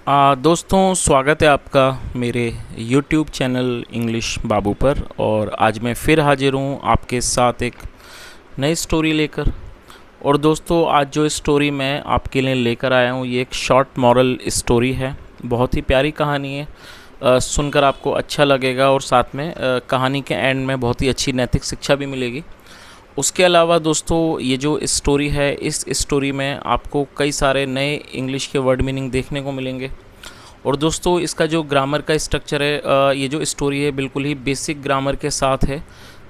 दोस्तों स्वागत है आपका मेरे YouTube चैनल इंग्लिश बाबू पर। और आज मैं फिर हाजिर हूँ आपके साथ एक नई स्टोरी लेकर। और दोस्तों आज जो स्टोरी मैं आपके लिए लेकर आया हूँ ये एक शॉर्ट मॉरल स्टोरी है। बहुत ही प्यारी कहानी है, सुनकर आपको अच्छा लगेगा और साथ में कहानी के एंड में बहुत ही अच्छी नैतिक शिक्षा भी मिलेगी। उसके अलावा दोस्तों ये जो स्टोरी है, इस स्टोरी में आपको कई सारे नए इंग्लिश के वर्ड मीनिंग देखने को मिलेंगे। और दोस्तों इसका जो ग्रामर का स्ट्रक्चर है, ये जो स्टोरी है बिल्कुल ही बेसिक ग्रामर के साथ है।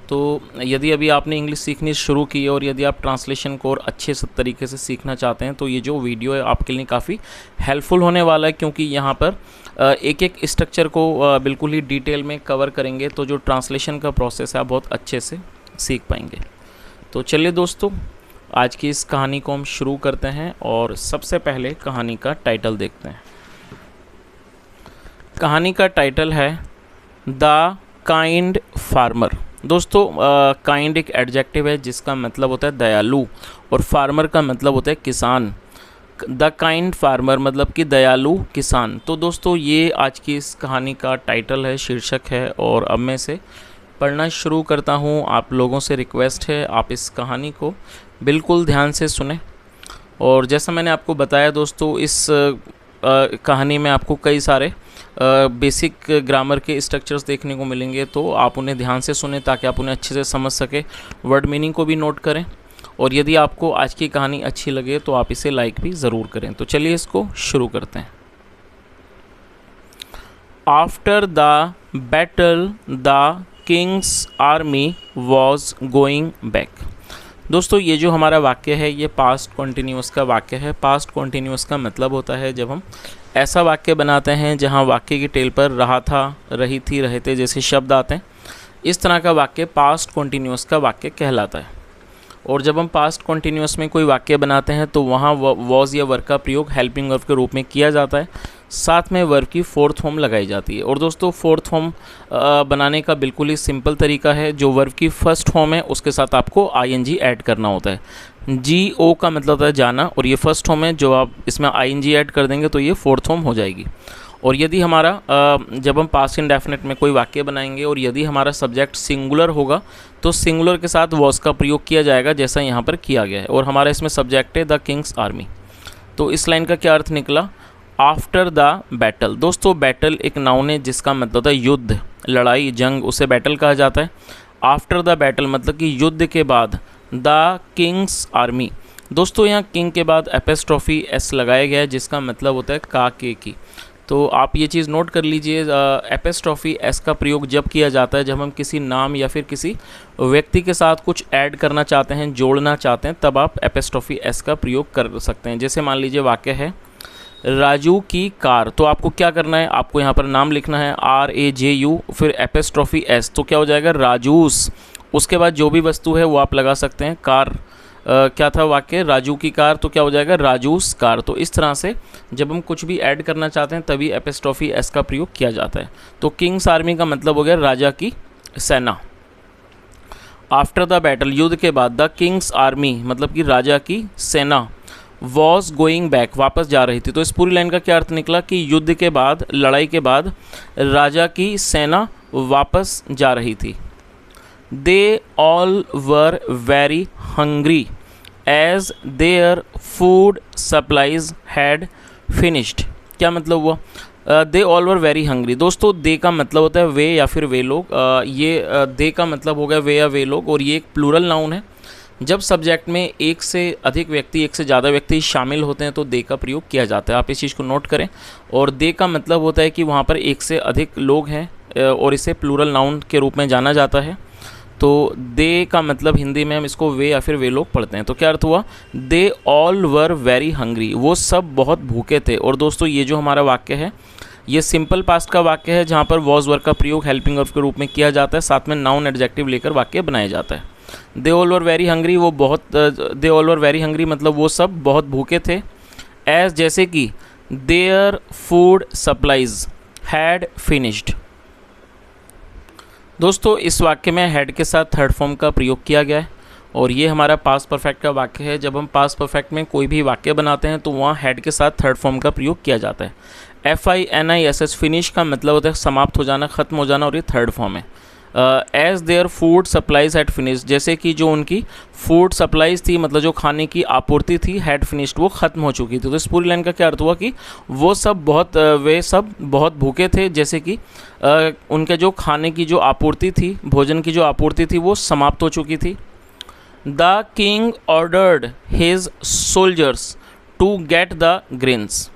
तो यदि अभी आपने इंग्लिश सीखनी शुरू की है और यदि आप ट्रांसलेशन को और अच्छे तरीके से सीखना चाहते हैं तो ये जो वीडियो है आपके लिए काफ़ी हेल्पफुल होने वाला है, क्योंकि यहाँ पर एक एक स्ट्रक्चर को बिल्कुल ही डिटेल में कवर करेंगे। तो जो ट्रांसलेशन का प्रोसेस है आप बहुत अच्छे से सीख पाएंगे। तो चलिए दोस्तों आज की इस कहानी को हम शुरू करते हैं और सबसे पहले कहानी का टाइटल देखते हैं। कहानी का टाइटल है द काइंड फार्मर। दोस्तों काइंड एक एडजेक्टिव है जिसका मतलब होता है दयालु और फार्मर का मतलब होता है किसान। द काइंड फार्मर मतलब कि दयालु किसान। तो दोस्तों ये आज की इस कहानी का टाइटल है, शीर्षक है। और अब मैं से पढ़ना शुरू करता हूँ। आप लोगों से रिक्वेस्ट है आप इस कहानी को बिल्कुल ध्यान से सुने। और जैसा मैंने आपको बताया दोस्तों इस कहानी में आपको कई सारे बेसिक ग्रामर के स्ट्रक्चर्स देखने को मिलेंगे, तो आप उन्हें ध्यान से सुने ताकि आप उन्हें अच्छे से समझ सके। वर्ड मीनिंग को भी नोट करें और यदि आपको आज की कहानी अच्छी लगे तो आप इसे लाइक भी ज़रूर करें। तो चलिए इसको शुरू करते हैं। After the battle the Kings army was going back. दोस्तों ये जो हमारा वाक्य है ये पास्ट कॉन्टिन्यूस का वाक्य है। पास्ट कॉन्टिन्यूस का मतलब होता है जब हम ऐसा वाक्य बनाते हैं जहां वाक्य की टेल पर रहा था, रही थी, रहे थे जैसे शब्द आते हैं, इस तरह का वाक्य पास्ट कॉन्टिन्यूस का वाक्य कहलाता है। और जब हम पास्ट कॉन्टिन्यूस में कोई वाक्य बनाते हैं तो वहाँ वॉज या वर्ब का प्रयोग हेल्पिंग वर्ब के रूप में किया जाता है, साथ में वर्ब की फोर्थ फॉर्म लगाई जाती है। और दोस्तों फोर्थ फॉर्म बनाने का बिल्कुल ही सिंपल तरीका है। जो वर्ब की फर्स्ट फॉर्म है उसके साथ आपको आईएनजी ऐड करना होता है। जी ओ का मतलब होता है जाना और ये फर्स्ट फॉर्म है, जो आप इसमें आईएनजी ऐड कर देंगे तो ये फोर्थ फॉर्म हो जाएगी। और यदि हमारा जब हम पास्ट इंडेफिनिट में कोई वाक्य बनाएंगे और यदि हमारा सब्जेक्ट सिंगुलर होगा तो सिंगुलर के साथ वॉज का प्रयोग किया जाएगा जैसा यहाँ पर किया गया है। और हमारा इसमें सब्जेक्ट है द किंग्स आर्मी। तो इस लाइन का क्या अर्थ निकला? After the battle. दोस्तों बैटल एक नाउन है जिसका मतलब होता है युद्ध, लड़ाई, जंग, उसे बैटल कहा जाता है। आफ्टर द बैटल मतलब कि युद्ध के बाद। द किंग्स आर्मी, दोस्तों यहाँ किंग के बाद एपेस्ट्रॉफी एस लगाया गया है जिसका मतलब होता है का के की। तो आप ये चीज़ नोट कर लीजिए, एपेस्ट्रॉफी एस का प्रयोग जब किया जाता है जब हम किसी नाम या फिर किसी व्यक्ति के साथ कुछ ऐड करना चाहते हैं, जोड़ना चाहते हैं, तब आप एपेस्ट्रॉफी एस का प्रयोग कर सकते हैं। जैसे मान लीजिए वाक्य है राजू की कार, तो आपको क्या करना है, आपको यहाँ पर नाम लिखना है RAJU फिर एपेस्ट्रॉफी एस, तो क्या हो जाएगा राजूस। उसके बाद जो भी वस्तु है वो आप लगा सकते हैं। कार क्या था वाक्य, राजू की कार, तो क्या हो जाएगा राजूस कार। तो इस तरह से जब हम कुछ भी ऐड करना चाहते हैं तभी एपेस्ट्रॉफी एस का प्रयोग किया जाता है। तो किंग्स आर्मी का मतलब हो गया राजा की सेना। आफ्टर द बैटल युद्ध के बाद, द किंग्स आर्मी मतलब कि राजा की सेना, वॉज गोइंग बैक वापस जा रही थी। तो इस पूरी लाइन का क्या अर्थ निकला कि युद्ध के बाद, लड़ाई के बाद राजा की सेना वापस जा रही थी। They all were very hungry as their food supplies had finished. क्या मतलब हुआ? They all were very hungry. दोस्तों दे का मतलब होता है वे या फिर वे लोग। ये दे का मतलब हो गया वे या वे लोग और ये एक प्लूरल नाउन है। जब सब्जेक्ट में एक से अधिक व्यक्ति, एक से ज़्यादा व्यक्ति शामिल होते हैं तो दे का प्रयोग किया जाता है। आप इस चीज़ को नोट करें। और दे का मतलब होता है कि वहाँ पर एक से अधिक लोग हैं और इसे प्लूरल नाउन के रूप में जाना जाता है। तो दे का मतलब हिंदी में हम इसको वे या फिर वे लोग पढ़ते हैं। तो क्या अर्थ हुआ? They all were very hungry, वो सब बहुत भूखे थे। और दोस्तों ये जो हमारा वाक्य है ये सिंपल पास्ट का वाक्य है जहाँ पर वॉज वर्ब का प्रयोग हेल्पिंग वर्ब के रूप में किया जाता है, साथ में नाउन एडजेक्टिव लेकर वाक्य बनाया जाता है। दे ऑल वर वेरी हंग्री, वो बहुत, दे ऑल वर वेरी हंग्री मतलब वो सब बहुत भूखे थे। एज जैसे कि there food supplies had finished. दोस्तों इस वाक्य में हैड के साथ थर्ड फॉर्म का प्रयोग किया गया है और ये हमारा पास्ट परफेक्ट का वाक्य है। जब हम पास्ट परफेक्ट में कोई भी वाक्य बनाते हैं तो वहाँ हैड के साथ थर्ड फॉर्म का प्रयोग किया जाता है। FINISH फिनिश का मतलब होता है समाप्त हो जाना, ख़त्म हो जाना, और ये थर्ड फॉर्म है। As their food supplies had finish, जैसे कि जो उनकी फूड सप्लाईज थी, मतलब जो खाने की आपूर्ति थी, हैड फिनिश्ड, वो ख़त्म हो चुकी थी। तो इस पूरी लाइन का क्या अर्थ हुआ कि वे सब बहुत भूखे थे, जैसे कि उनके जो खाने की जो आपूर्ति थी, भोजन की जो आपूर्ति थी, वो समाप्त हो चुकी थी। The king ordered his soldiers to get the grains.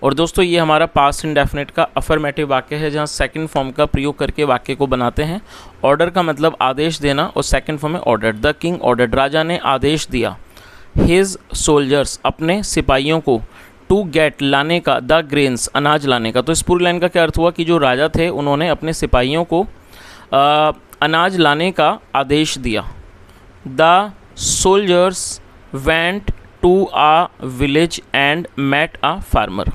और दोस्तों ये हमारा पास्ट इंडेफिनिट का अफर्मेटिव वाक्य है, जहाँ सेकंड फॉर्म का प्रयोग करके वाक्य को बनाते हैं। ऑर्डर का मतलब आदेश देना, और सेकंड फॉर्म में ऑर्डर। द किंग ऑर्डर्ड, राजा ने आदेश दिया। हिज सोल्जर्स, अपने सिपाहियों को। टू गेट, लाने का। द ग्रेन्स, अनाज लाने का। तो इस पूरी लाइन का क्या अर्थ हुआ कि जो राजा थे उन्होंने अपने सिपाहियों को अनाज लाने का आदेश दिया। The soldiers went to a village and met a farmer.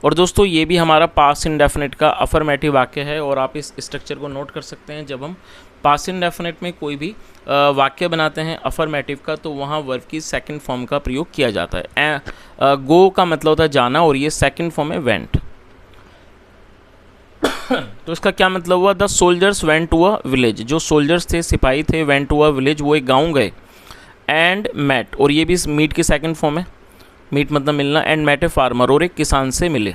और दोस्तों ये भी हमारा पास्ट इंडेफिनिट का अफर्मेटिव वाक्य है, और आप इस स्ट्रक्चर को नोट कर सकते हैं। जब हम पास्ट इंडेफिनिट में कोई भी वाक्य बनाते हैं अफर्मेटिव का, तो वहाँ वर्ब की सेकंड फॉर्म का प्रयोग किया जाता है। गो का मतलब होता है जाना, और ये सेकंड फॉर्म है वेंट। तो इसका क्या मतलब हुआ? The soldiers went to a village, जो सोल्जर्स थे, सिपाही थे, वेंट टू अ विलेज, वो एक गाँव गए। एंड मेट, और ये भी मीट की सेकंड फॉर्म है, मीट मतलब मिलना। एंड मेट ए फार्मर, और एक किसान से मिले।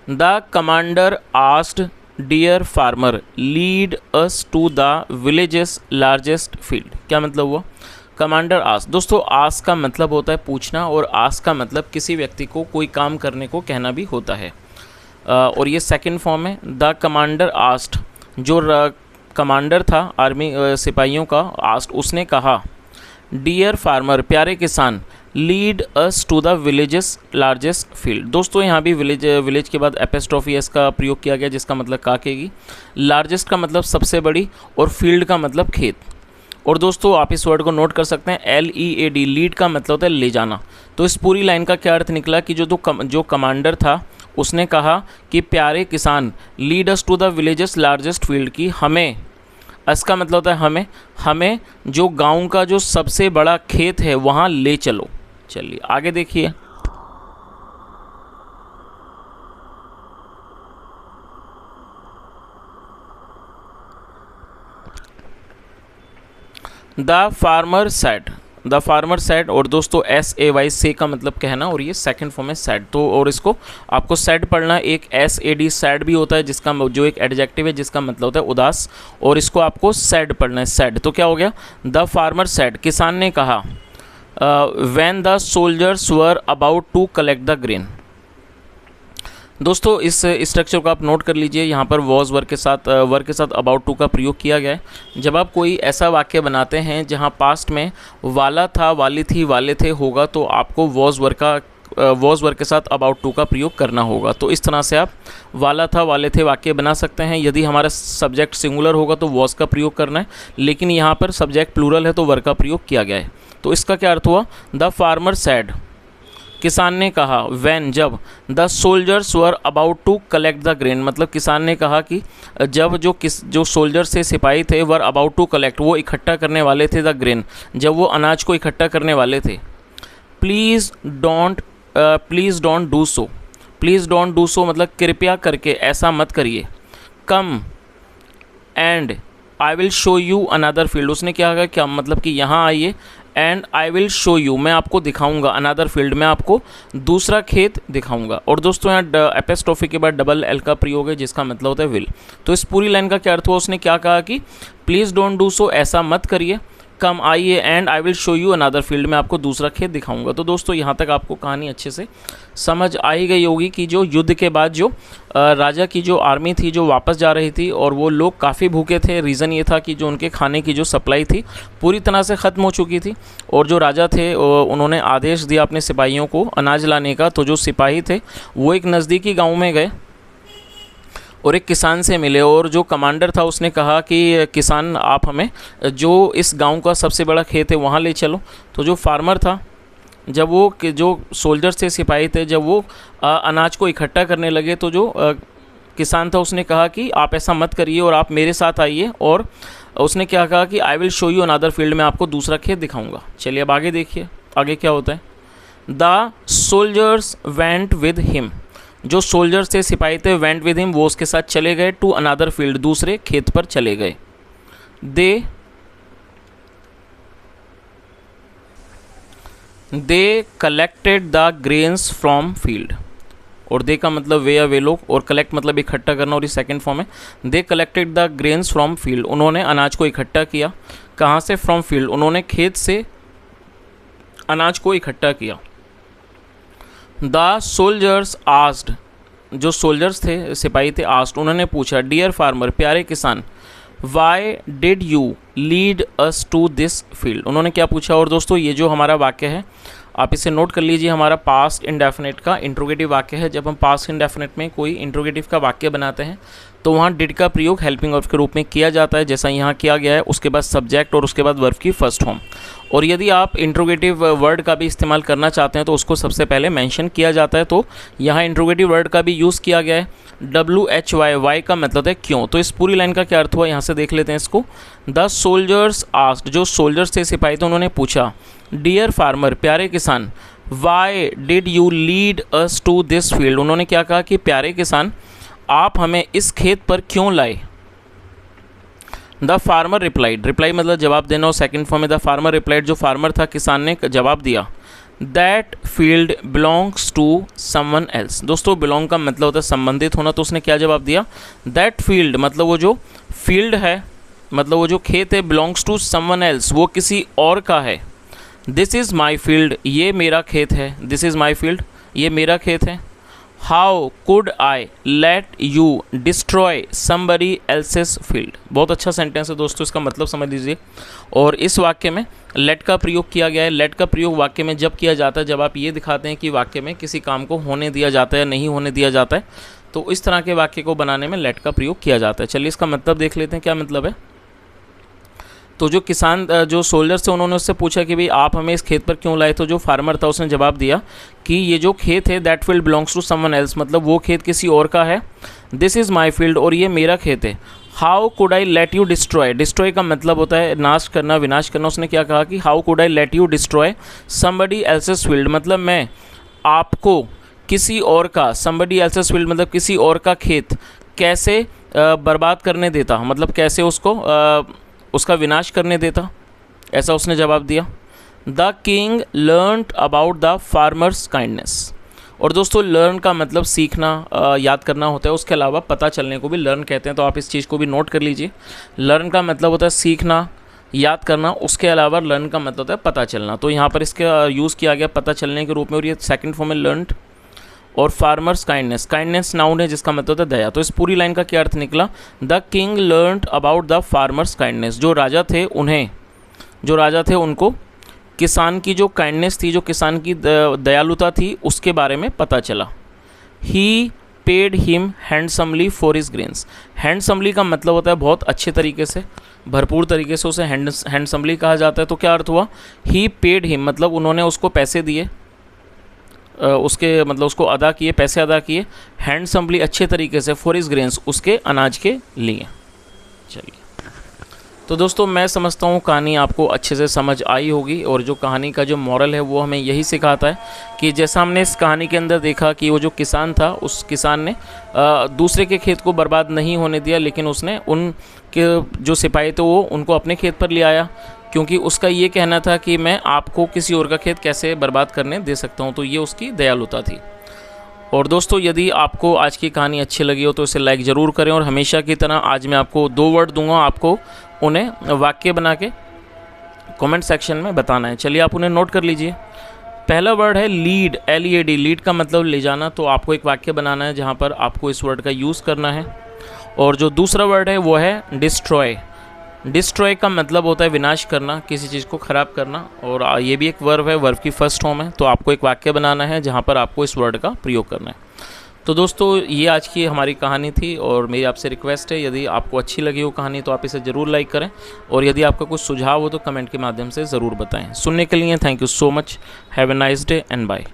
The commander asked dear farmer lead us to the village's largest field. क्या मतलब हुआ? कमांडर आस्क, दोस्तों आस्क का मतलब होता है पूछना, और आस्क का मतलब किसी व्यक्ति को कोई काम करने को कहना भी होता है। और ये सेकंड फॉर्म है। द कमांडर आस्क्ड, जो कमांडर था आर्मी सिपाहियों का, आस्क्ड, उसने कहा। डियर फार्मर, प्यारे किसान। Lead us to the village's largest field. दोस्तों यहाँ भी विलेज के बाद एपिस्ट्रोफी एस का प्रयोग किया गया, जिसका मतलब काकेगी। लार्जेस्ट का मतलब सबसे बड़ी, और फील्ड का मतलब खेत। और दोस्तों आप इस वर्ड को नोट कर सकते हैं, LEAD, लीड का मतलब होता है ले जाना। तो इस पूरी लाइन का क्या अर्थ निकला कि जो कमांडर था उसने कहा कि प्यारे किसान, lead us to the village's largest field, की हमें, अस का मतलब होता है हमें जो गांव का जो सबसे बड़ा खेत है वहाँ ले चलो। चलिए आगे देखिए। The farmer said, the farmer said, और दोस्तों SAY से का मतलब कहना, और ये सेकंड फॉर्म है सेड। तो और इसको आपको सेड पढ़ना। एक SAD सैड भी होता है, जिसका जो एक एडजेक्टिव है जिसका मतलब होता है उदास, और इसको आपको सेड पढ़ना है, सेड। तो क्या हो गया? द फार्मर सेड, किसान ने कहा। When the soldiers were about to collect the grain. दोस्तों इस स्ट्रक्चर को आप नोट कर लीजिए। यहाँ पर वॉज वर्क के साथ अबाउट टू का प्रयोग किया गया है। जब आप कोई ऐसा वाक्य बनाते हैं जहाँ पास्ट में वाला था, वाली थी, वाले थे होगा, तो आपको वॉज वर्क के साथ अबाउट टू का प्रयोग करना होगा। तो इस तरह से आप वाला था, वाले थे वाक्य बना सकते हैं। यदि हमारा सब्जेक्ट सिंगुलर होगा तो वॉज का प्रयोग करना है, लेकिन यहाँ पर सब्जेक्ट प्लूरल है तो वर्क का प्रयोग किया गया है। तो इसका क्या अर्थ हुआ? द फार्मर सेड, किसान ने कहा। व्हेन, जब। The soldiers were about to collect the grain, मतलब किसान ने कहा कि जब जो सोल्जर्स थे, सिपाही थे, वर अबाउट टू कलेक्ट, वो इकट्ठा करने वाले थे, द ग्रेन, जब वो अनाज को इकट्ठा करने वाले थे। Please don't do so, please don't do so मतलब कृपया करके ऐसा मत करिए। Come and I will show you another field, उसने क्या कहा? क्या मतलब कि यहाँ आइए, and I will show you, मैं आपको दिखाऊंगा, अनदर फील्ड, मैं आपको दूसरा खेत दिखाऊंगा। और दोस्तों यहाँ एपिस्ट्रोफी के बाद डबल एल का प्रयोग है, जिसका मतलब होता है विल। तो इस पूरी लाइन का क्या अर्थ हुआ? उसने क्या कहा कि प्लीज़ डोंट डू सो, ऐसा मत करिए। कम आइए, and I will show you another field, में आपको दूसरा खेत दिखाऊंगा। तो दोस्तों यहाँ तक आपको कहानी अच्छे से समझ आई गई होगी कि जो युद्ध के बाद जो राजा की जो आर्मी थी जो वापस जा रही थी, और वो लोग काफ़ी भूखे थे। रीज़न ये था कि जो उनके खाने की जो सप्लाई थी पूरी तरह से ख़त्म हो चुकी थी, और जो राजा थे उन्होंने आदेश दिया अपने सिपाहियों को अनाज लाने का। तो जो सिपाही थे वो एक नज़दीकी गाँव में गए और एक किसान से मिले, और जो कमांडर था उसने कहा कि किसान, आप हमें जो इस गांव का सबसे बड़ा खेत है वहाँ ले चलो। तो जो फार्मर था, जब जो सोल्जर्स थे, सिपाही थे, जब वो अनाज को इकट्ठा करने लगे, तो जो किसान था उसने कहा कि आप ऐसा मत करिए और आप मेरे साथ आइए, और उसने क्या कहा कि I will show you another field, में आपको दूसरा खेत दिखाऊंगा। चलिए अब आगे देखिए आगे क्या होता है। The soldiers went with him, जो सोल्जर्स थे सिपाही थे, वेंट विद हिम वो उसके साथ चले गए, टू अनदर फील्ड दूसरे खेत पर चले गए। They collected the grains from field, और दे का मतलब वे या वे लोग, और कलेक्ट मतलब इकट्ठा करना, और ये सेकंड फॉर्म है। They collected the grains from field, उन्होंने अनाज को इकट्ठा किया। कहाँ से? फ्रॉम फील्ड, उन्होंने खेत से अनाज को इकट्ठा किया। द सोल्जर्स आस्ड, जो सोल्जर्स थे सिपाही थे, आस्ड उन्होंने पूछा, डियर फार्मर प्यारे किसान, why did you lead us to this field, उन्होंने क्या पूछा। और दोस्तों ये जो हमारा वाक्य है आप इसे नोट कर लीजिए, हमारा पास्ट इंडेफिनिट का इंट्रोगेटिव वाक्य है। जब हम पास्ट इंडेफिनिट में कोई इंट्रोगेटिव का वाक्य बनाते हैं तो वहाँ डिड का प्रयोग हेल्पिंग वर्ब के रूप में किया जाता है, जैसा यहाँ किया गया है। उसके बाद सब्जेक्ट और उसके बाद वर्ब की फर्स्ट फॉर्म। और यदि आप इंट्रोगेटिव वर्ड का भी इस्तेमाल करना चाहते हैं तो उसको सबसे पहले मेंशन किया जाता है। तो यहाँ इंट्रोगेटिव वर्ड का भी यूज़ किया गया है। WHY, वाई का मतलब है क्यों। तो इस पूरी लाइन का क्या अर्थ हुआ यहाँ से देख लेते हैं इसको। द सोल्जर्स आस्क्ड, जो सोल्जर्स थे सिपाही थे उन्होंने पूछा, डियर फार्मर प्यारे किसान, why did you lead us to this field, उन्होंने क्या कहा कि प्यारे किसान आप हमें इस खेत पर क्यों लाए। द फार्मर रिप्लाइड, रिप्लाई मतलब जवाब देना, और सेकंड फॉर्म में द फार्मर रिप्लाइड, जो फार्मर था किसान ने जवाब दिया, that field belongs to someone else. दोस्तों बिलोंग का मतलब होता है संबंधित होना, तो उसने क्या जवाब दिया, दैट फील्ड मतलब वो जो फील्ड है, मतलब वो जो खेत है, बिलोंग्स टू समवन एल्स वो किसी और का है। दिस इज़ माई फील्ड, ये मेरा खेत है। दिस इज़ माई फील्ड, ये मेरा खेत है। How could I let you destroy somebody else's field, बहुत अच्छा सेंटेंस है दोस्तों, इसका मतलब समझ लीजिए। और इस वाक्य में लेट का प्रयोग किया गया है। लेट का प्रयोग वाक्य में जब किया जाता है जब आप ये दिखाते हैं कि वाक्य में किसी काम को होने दिया जाता है या नहीं होने दिया जाता है, तो इस तरह के वाक्य को बनाने में लेट का प्रयोग किया जाता है। चलिए इसका मतलब देख लेते हैं क्या मतलब है। तो जो किसान जो सोल्जर्स थे उन्होंने उससे पूछा कि भाई आप हमें इस खेत पर क्यों लाए। तो जो फार्मर था उसने जवाब दिया कि ये जो खेत है that field belongs to someone else, मतलब वो खेत किसी और का है। दिस इज़ माई फील्ड, और ये मेरा खेत है। How could I let you destroy, destroy का मतलब होता है नाश करना, विनाश करना। उसने क्या कहा कि how could I let you destroy somebody else's field, मतलब मैं आपको किसी और का, समबडी एल्सेस फील्ड मतलब किसी और का खेत कैसे बर्बाद करने देता, मतलब कैसे उसको उसका विनाश करने देता, ऐसा उसने जवाब दिया। The king learned about the farmers kindness, और दोस्तों लर्न का मतलब सीखना, याद करना होता है, उसके अलावा पता चलने को भी लर्न कहते हैं, तो आप इस चीज़ को भी नोट कर लीजिए। लर्न का मतलब होता है सीखना, याद करना, उसके अलावा लर्न का मतलब होता है पता चलना। तो यहाँ पर इसका यूज़ किया गया पता चलने के रूप में, और ये सेकंड फॉर्म में लर्नड। और फार्मर्स काइंडनेस, काइंडनेस नाउन है जिसका मतलब होता है दया। तो इस पूरी लाइन का क्या अर्थ निकला, the king learned about the farmers kindness, जो राजा थे उनको किसान की जो काइंडनेस थी, जो किसान की दयालुता थी, उसके बारे में पता चला। He paid him handsomely for his grains, handsomely का मतलब होता है बहुत अच्छे तरीके से, भरपूर तरीके से उसे हैंडसमली कहा जाता है। तो क्या अर्थ हुआ, ही पेड हिम मतलब उन्होंने उसको पैसे दिए, उसके मतलब उसको अदा किए, पैसे अदा किए, हैंडसमली अच्छे तरीके से, फॉर हिज ग्रेन्स उसके अनाज के लिए। चलिए तो दोस्तों मैं समझता हूँ कहानी आपको अच्छे से समझ आई होगी, और जो कहानी का जो मॉरल है वो हमें यही सिखाता है कि जैसा हमने इस कहानी के अंदर देखा कि वो जो किसान था, उस किसान ने दूसरे के खेत को बर्बाद नहीं होने दिया, लेकिन उसने उनके जो सिपाही थे वो उनको अपने खेत पर ले आया, क्योंकि उसका ये कहना था कि मैं आपको किसी और का खेत कैसे बर्बाद करने दे सकता हूँ। तो ये उसकी दयालुता थी। और दोस्तों यदि आपको आज की कहानी अच्छी लगी हो तो इसे लाइक ज़रूर करें, और हमेशा की तरह आज मैं आपको 2 वर्ड दूंगा, आपको उन्हें वाक्य बना के कमेंट सेक्शन में बताना है। चलिए आप उन्हें नोट कर लीजिए। पहला वर्ड है लीड, LEAD, लीड का मतलब ले जाना। तो आपको एक वाक्य बनाना है जहाँ पर आपको इस वर्ड का यूज़ करना है। और जो दूसरा वर्ड है वो है डिस्ट्रॉय, डिस्ट्रॉय का मतलब होता है विनाश करना, किसी चीज़ को ख़राब करना, और ये भी एक वर्ब है, वर्ब की फर्स्ट फॉर्म है। तो आपको एक वाक्य बनाना है जहाँ पर आपको इस वर्ड का प्रयोग करना है। तो दोस्तों ये आज की हमारी कहानी थी, और मेरी आपसे रिक्वेस्ट है यदि आपको अच्छी लगी हो कहानी तो आप इसे ज़रूर लाइक करें, और यदि आपका कुछ सुझाव हो तो कमेंट के माध्यम से ज़रूर बताएं। सुनने के लिए thank you so much, have a nice day and bye.